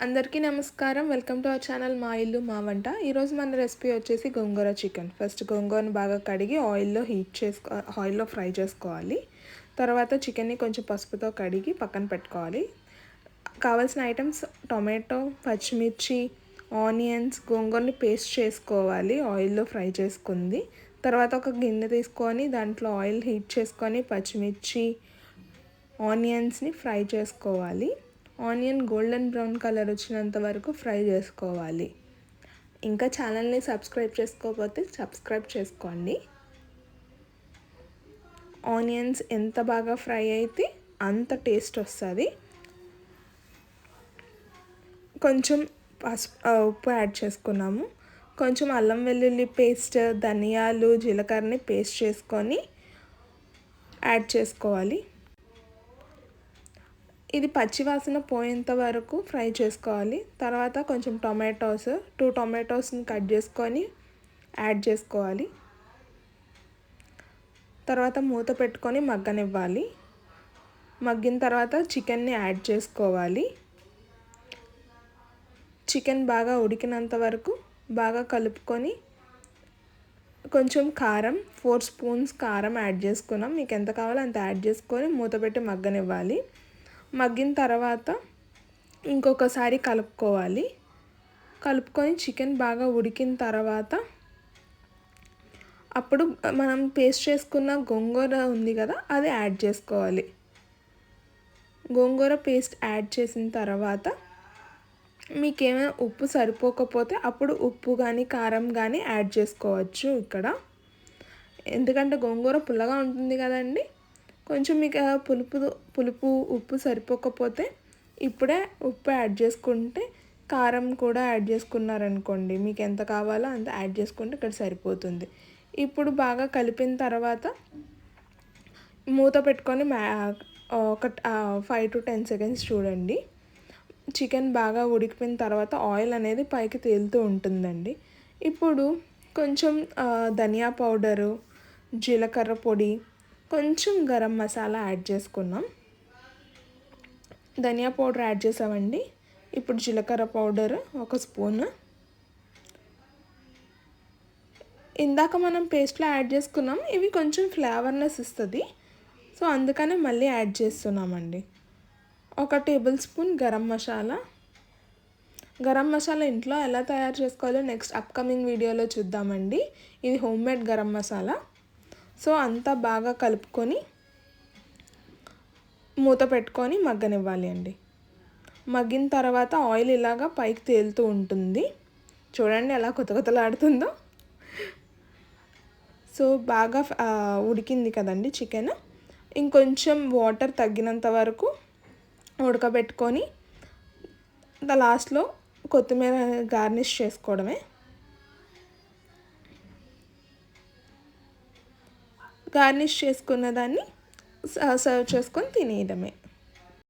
అందరికీ నమస్కారం. Welcome to our channel మా ఇల్లు మా వంట. ఈరోజు మన రెసిపీ వచ్చేసి గోంగూర చికెన్. ఫస్ట్ గోంగూరను బాగా కడిగి ఆయిల్లో ఫ్రై చేసుకోవాలి. తర్వాత చికెన్ని కొంచెం పసుపుతో కడిగి పక్కన పెట్టుకోవాలి. కావాల్సిన ఐటమ్స్ టొమాటో, పచ్చిమిర్చి, ఆనియన్స్, గోంగూరని పేస్ట్ చేసుకోవాలి ఆయిల్లో ఫ్రై చేసుకుంది. తర్వాత ఒక గిన్నె తీసుకొని దాంట్లో ఆయిల్ హీట్ చేసుకొని పచ్చిమిర్చి, ఆనియన్స్ని ఫ్రై చేసుకోవాలి. ఆనియన్ గోల్డెన్ బ్రౌన్ కలర్ వచ్చినంత వరకు ఫ్రై చేసుకోవాలి. ఇంకా ఛానల్ని సబ్స్క్రైబ్ చేసుకోకపోతే సబ్స్క్రైబ్ చేసుకోండి. ఆనియన్స్ ఎంత బాగా ఫ్రై అయితే అంత టేస్ట్ వస్తుంది. కొంచెం ఉప్పు యాడ్ చేసుకున్నాము. కొంచెం అల్లం వెల్లుల్లి పేస్ట్, ధనియాలు, జీలకర్రని పేస్ట్ చేసుకొని యాడ్ చేసుకోవాలి. ఇది పచ్చివాసన పోయేంత వరకు ఫ్రై చేసుకోవాలి. తర్వాత కొంచెం టొమాటోస్ 2 టొమాటోస్ని కట్ చేసుకొని యాడ్ చేసుకోవాలి. తర్వాత మూత పెట్టుకొని మగ్గనివ్వాలి. మగ్గిన తర్వాత చికెన్ని యాడ్ చేసుకోవాలి. చికెన్ బాగా ఉడికినంత వరకు బాగా కలుపుకొని కొంచెం కారం 4 స్పూన్స్ కారం యాడ్ చేసుకున్నాం. మీకు ఎంత కావాలో అంత యాడ్ చేసుకొని మూత పెట్టి మగ్గనివ్వాలి. మగ్గిన తర్వాత ఇంకొకసారి కలుపుకొని చికెన్ బాగా ఉడికిన తర్వాత అప్పుడు మనం పేస్ట్ చేసుకున్న గోంగూర ఉంది కదా, అది యాడ్ చేసుకోవాలి. గోంగూర పేస్ట్ యాడ్ చేసిన తర్వాత మీకు ఏమైనా ఉప్పు సరిపోకపోతే అప్పుడు ఉప్పు కానీ కారం కానీ యాడ్ చేసుకోవచ్చు. ఇక్కడ ఎందుకంటే గోంగూర పుల్లగా ఉంటుంది కదండి, కొంచెం మీకు పులుపు ఉప్పు సరిపోకపోతే ఇప్పుడే ఉప్పు యాడ్ చేసుకుంటే, కారం కూడా యాడ్ చేసుకున్నారనుకోండి, మీకు ఎంత కావాలో అంత యాడ్ చేసుకుంటే ఇక్కడ సరిపోతుంది. ఇప్పుడు బాగా కలిపిన తర్వాత మూత పెట్టుకొని ఒక 5 to 10 seconds చూడండి. చికెన్ బాగా ఉడికిపోయిన తర్వాత ఆయిల్ అనేది పైకి తేలుతూ ఉంటుందండి. ఇప్పుడు కొంచెం ధనియా పౌడరు, జీలకర్ర పొడి, కొంచెం గరం మసాలా యాడ్ చేసుకున్నాం. ధనియా పౌడర్ యాడ్ చేసామండి. ఇప్పుడు జీలకర్ర పౌడర్ 1 స్పూన్. ఇందాక మనం పేస్ట్లో యాడ్ చేసుకున్నాం. ఇవి కొంచెం ఫ్లేవర్నెస్ ఇస్తుంది, సో అందుకనే మళ్ళీ యాడ్ చేస్తున్నామండి. 1 టేబుల్ స్పూన్ గరం మసాలా. గరం మసాలా ఇంట్లో ఎలా తయారు చేసుకోవాలో నెక్స్ట్ అప్కమింగ్ వీడియోలో చూద్దామండి. ఇది హోమ్మేడ్ గరం మసాలా. సో అంతా బాగా కలుపుకొని మూత పెట్టుకొని మగ్గనివ్వాలి అండి. మగ్గిన తర్వాత ఆయిల్ ఇలాగా పైకి తేలుతూ ఉంటుంది. చూడండి ఎలా కొతకొతలాడుతుందో. సో బాగా ఉడికింది కదండి చికెన్. ఇంకొంచెం వాటర్ తగ్గినంత వరకు ఉడకబెట్టుకొని లాస్ట్లో కొత్తిమీర గార్నిష్ చేసుకోవడమే. గార్నిష్ చేసుకున్న దాన్ని సర్వ్ చేసుకొని తినేయడమే.